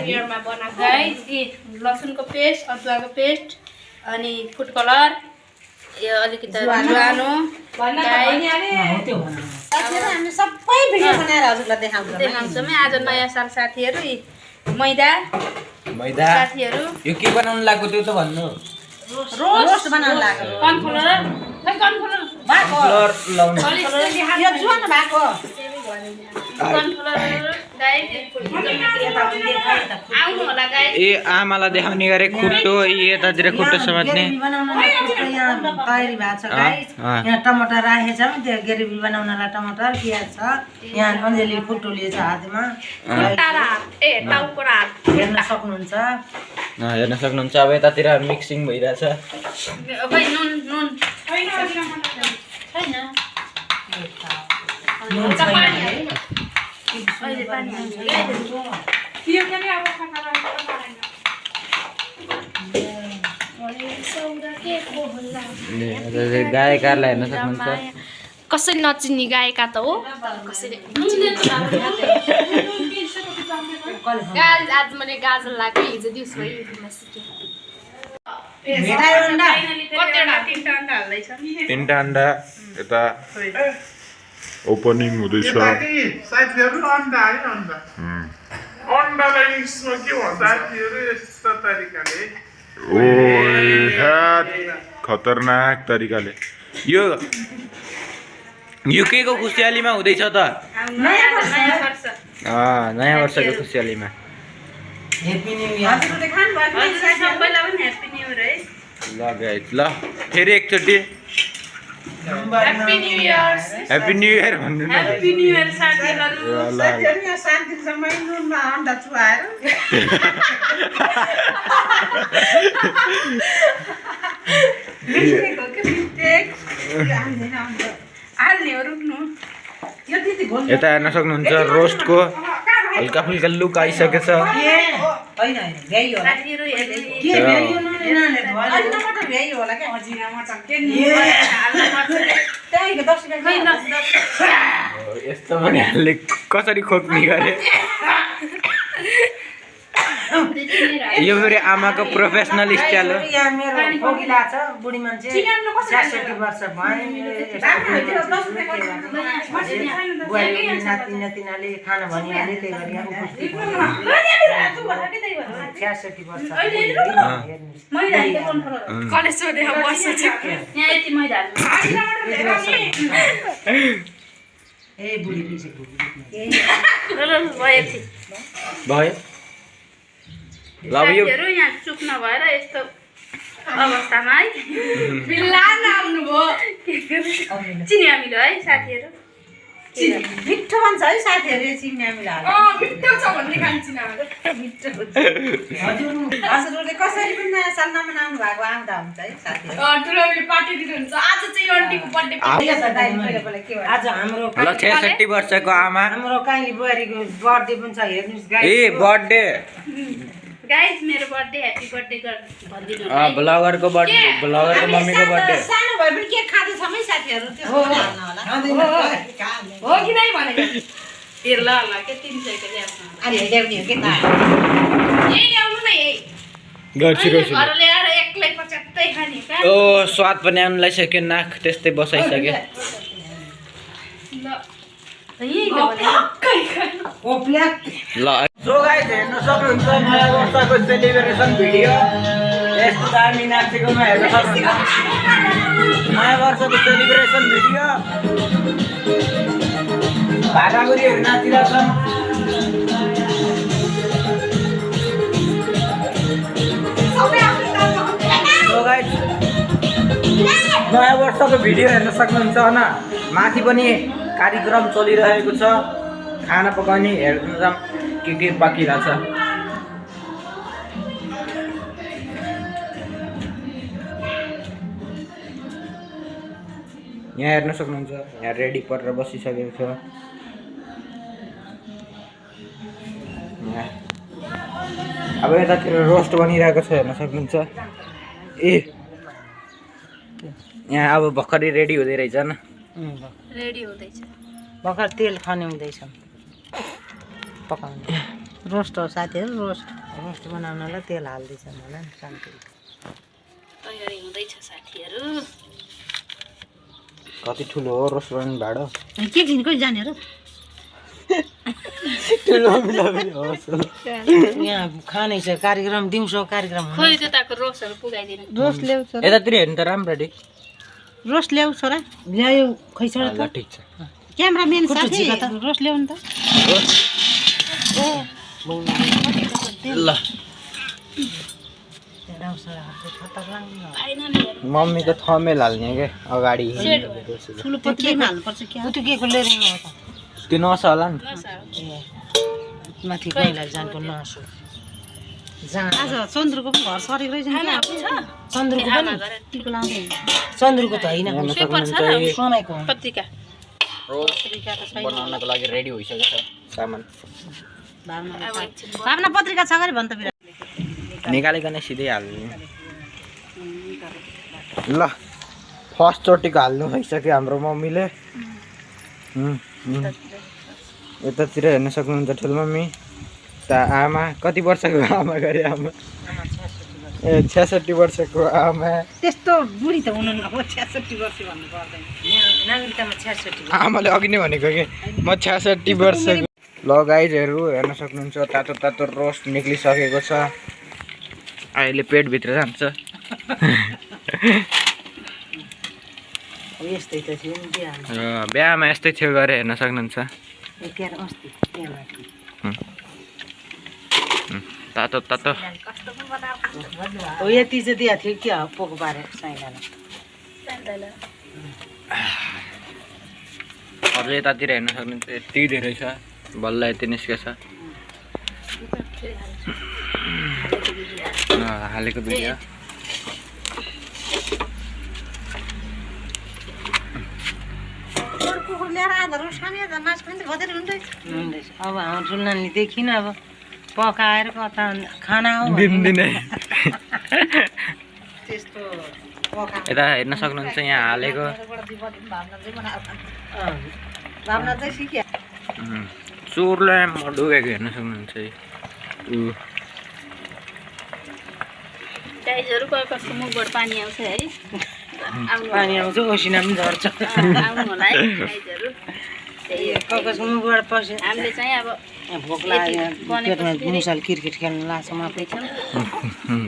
इयरमा बनाएको गाइस लसुनको पेस्ट अदुवाको पेस्ट अनि फुड कलर यो अलिकति ज्वानो हामी सबै भिडियो बनाएर हजुरलाई देखाउँछौँ आज नयाँ साल साथीहरू मैदा साथीहरू यो के बनाउनु लाग्यो त्यो त भन्नु रोस्ट बनाउन लाग्यो कर्नफ्लोर भएको लाउनु यो जुन भएको कर्नफ्लोर गाइस आउनु होला गाइस ए आमालाई देखाउने गरे खुट्टो यतातिर खुट्टो समात्ने तयारी भएको छ गाइस यहाँ टमाटर राखेको छौँ त्यो ग्रेभी बनाउनलाई टमाटर प्याज छ यहाँ अञ्जली फुटो लिएछ हातमा हेर्न सक्नुहुन्छ हेर्न सक्नुहुन्छ अब यतातिर मिक्सिङ भइरहेछ गायकहरूलाई हेर्न सक्नुहुन्छ कसरी नचिन्ने गायिका त हो कसरी आज मैले गाजर लाग्यो हिजो दिउँसो युट्युबमा सिकेँ तीनटा अन्डा यता ओपनिङ हुँदैछ साथीहरु अन्डा है अन्डालाई इङ्ग्लिसमा के भन्छ साथीहरु यस्तो तरिकाले ओए ह्याट खतरनाक तरिकाले यो के को खुसियालीमा हुँदैछ त नयाँ वर्षको खुसियालीमा हेप्पी न्यू इयर ल गाइस ल फेरि एकचोटि happy new year happy new year भन्नु न ह्याप्पी न्यू इयर साथीहरु साथीहरु यहाँ शान्तिसँगै नुनमा अन्डा चुहाएर यता हेर्न सक्नुहुन्छ रोस्टको हल्का फुल्का लुक आइसकेछ यस्तो पनि हाल्ने कसरी खोक्ने गरे यो फेरि आमाको प्रोफेसनल स्टाइल हो यहाँ मेरो खोकिला छ बुढी मान्छे 66 वर्ष भयो नातिनाले खाना भनिहाले त्यही गरी यहाँ उपस्थित 66 वर्ष ए बुढी भयो ल अब यो यहाँ चुक नभएर यस्तो अवस्थामा है बिल्लान आउनुभयो चिनी हामीले है साथीहरू मिठो भन्छ है साथीहरु चिन्ने हामीलाई मिठो छ भन्ने खान्छिन हजुरले कसरी पनि नयाँ साल नमनाउनु भएको आउँदा हुन्छ है साथीहरु ठुलोले पार्टी दिनुहुन्छ आज चाहिँ आन्टीको बर्थडे आज हाम्रो ल 66 वर्षको आमा हाम्रो काइली बुहारीको बर्थडे पनि छ हेर्नुस् गाइस ए बर्थडे गाइस मेरो बर्थडे ह्यापी बर्थडे भन्दिनु ब्लगरको बर्थडे ब्लगरको मम्मीको बर्थडे सानो भए पनि केक खाँदैछौँ है साथीहरु त्यसो भन्नु होला हो कि नै भनेको हेर ल के 300 को ल्याउनु अनि ल्याउने हो के त यही ल्याउनु न यही गर्छु घर ल्याएर एक्लै पच्यात्तै खाने का ओ स्वाद पनि आउन लागिसक्यो नाक त्यस्तै बसाइसक्यो ल यही ल सो गाइस हेर्न सक्नुहुन्छ नयाँ वर्षको सेलिब्रेसन भिडियो यस्तो दामी नाचेकोमा हेर्न सक्नुहुन्छ नयाँ वर्षको सेलिब्रेसन भिडियो भाडागुरीहरू नाचिरहेछन् सो गाइस नयाँ वर्षको भिडियो हेर्न सक्नुहुन्छ होइन माथि पनि कार्यक्रम चलिरहेको छ खाना पकाउने हेर्न के पाकिरहेछ यहाँ हेर्न सक्नुहुन्छ यहाँ रेडी परेर बसिसकेको छ अब यतातिर रोस्ट बनिरहेको छ हेर्न सक्नुहुन्छ ए यहाँ अब भर्खरै रेडी हुँदै रहेछ न रेडी हुँदैछ भर्खर तेल खन्ने हुँदैछ पकाउने रोस्ट हो साथीहरू रोस्ट बनाउनलाई तेल हाल्दैछ मलाई शान्ति तयारी हुँदैछ साथीहरू कति ठुलो हो रेस्टुरेन्ट भाडो के किन कहिले जाने र यहाँ खाने छ कार्यक्रम दिउँसो कार्यक्रम खोइ त्यताको रोसहरू पुगाइदिनु रोस्ट ल्याउँछ यतातिर हेर्नु त राम्ररी रोस्ट ल्याउ छोरा ल्यायो खै छोरा ल ठिक छ क्यामेराम्यान साथी रोस्ट ल्याउनु त ल मम्मी त थमेल हाल्ने के अगाडि ठुलो पत्रिकामा हाल्नुपर्छ क्या त्यो के को लिएर आउनु त त्यो नस होला नि माथि गइला जानको नसो आज चन्द्रको पनि घर सरेको रहेछ नि चन्द्रको पनि टिको लाउँदै चन्द्रको त होइन सोनाइको हो पत्रिका बनाउनको लागि रेडी भइसकेको छ सामान भावना पत्रिका छ गरे भन्छ बिरा निकालिकन सिधै हाल्ने ल फर्स्ट चोटिको हाल्नु भइसक्यो हाम्रो मम्मीले यतातिर हेर्न सक्नुहुन्छ ठुलो मम्मी त आमा कति वर्षको आमा गरे आमा ए 66 वर्षको आमा त्यस्तो बुढी त हुनु न 66 वर्ष भन्नु पर्दैन नागरिकतामा 66 आमाले अघि नै भनेको कि म 66 वर्षको ल गाइजहरू हेर्न सक्नुहुन्छ तातो तातो रोस्ट निक्लिसकेको छ अहिले पेटभित्र जान्छ यस्तै त थियो नि बिहा बिहामा यस्तै थियो गरे हेर्न सक्नुहुन्छ अस्ति तातो तातो हो यति चाहिँ दिएको थियो क्या पोको पारेर साइलालाई अझ यतातिर हेर्न सक्नुहुन्छ यति धेरै छ बल्ल यति निस्केछ हालेको भिडियो अब हाम्रो ठुलो नानी देखिन अब पकाएर कता खाना हो दिनदिनै त्यस्तो यता हेर्न सक्नुहुन्छ यहाँ हालेको भावना चाहिँ सिक्यो चोरलाई म डुबेको हेर्न सक्नुहुन्छ गाइजहरू कोही कसको मुखबाट पानी आउँछ है पानी आउँछ ओसिना पनि झर्छ आउनु होला है गाइजहरू कसको मुखबाट पस्यो हामीले चाहिँ अब भोक लाग्यो पेटमा मुसाल क्रिकेट खेल्न लाग्छ म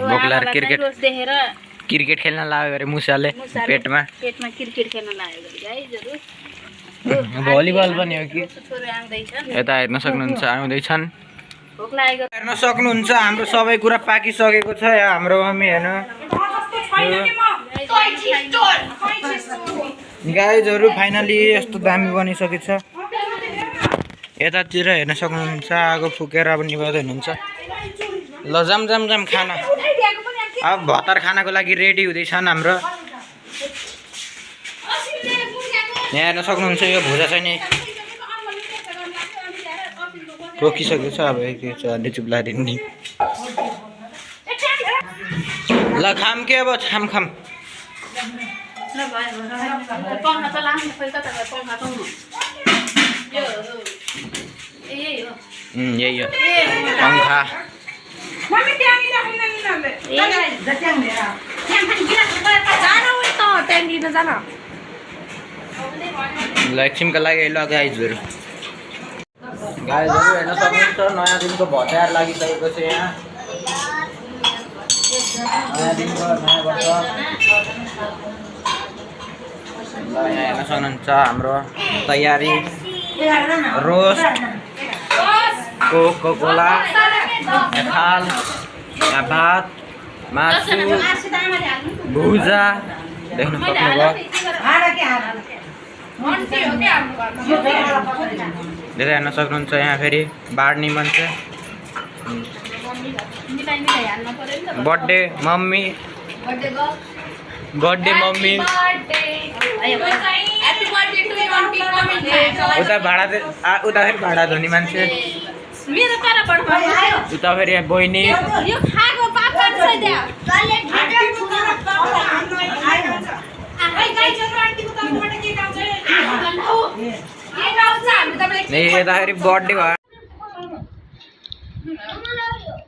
बोक्लाएर क्रिकेट रोज देखेर क्रिकेट खेल्न लाग्यो अरे मुसाले पेटमा क्रिकेट खेल्न लाग्यो गरे गाइजहरू भलिबल पनि हो कि छोरो आउँदैछन् यता हेर्न सक्नुहुन्छ आउँदैछन् भोक लागेको हेर्न सक्नुहुन्छ हाम्रो सबै कुरा पाकिसकेको छ यहाँ हाम्रो मम्मी हेर्नु गाइजहरू फाइनली यस्तो दामी बनिसकेको छ यतातिर हेर्न सक्नुहुन्छ आगो फुकेर अब निभाउँदै हुनुहुन्छ ल जाम जाम जाम खाना अब भतार खानाको लागि रेडी हुँदैछन् हाम्रो यहाँ हेर्न सक्नुहुन्छ यो भुजा चाहिँ नि रोकिसकेको छ अब के छ अलि चुप्ला दिने ल खाम के अब खाम खाम पंखा त लाग्नु खोइ कता गयो पंखा त यही हो यही हो पंखा ल एकछिनका लागि ल गाइजहरू हेर्न सक्नुहुन्छ नयाँ दिनको भत्यार लागिसकेको छ यहाँ नयाँ दिनको नयाँ वर्ष ल यहाँ हेर्न सक्नुहुन्छ हाम्रो तयारी रोस्ट कोको कोला थाल यहाँ भात मासु भुजा देख्न सक्नुभयो धेरै हेर्न सक्नुहुन्छ यहाँ फेरि बाड्ने मान्छे बर्थडे मम्मी उता फेरि भाडा धुने मान्छे उता फेरि बहिनी यता फेरि बर्थडे भयो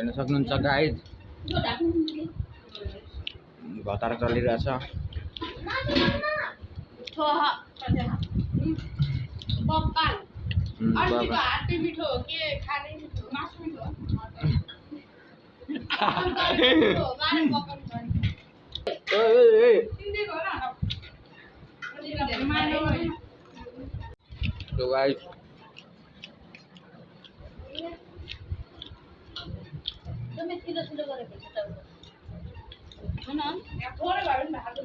हेर्न सक्नुहुन्छ गाइज भतार चलिरहेछ तो गाइज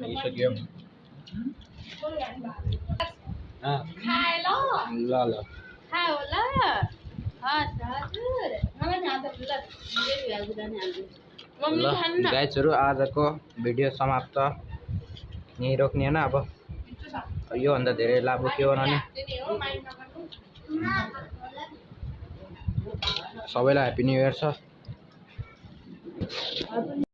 यिसक्यो ल ल गाइजहरू आजको भिडियो समाप्त यहीँ रोक्ने होइन अब योभन्दा धेरै लाभो के हो नि सबैलाई ह्याप्पी न्यु इयर छ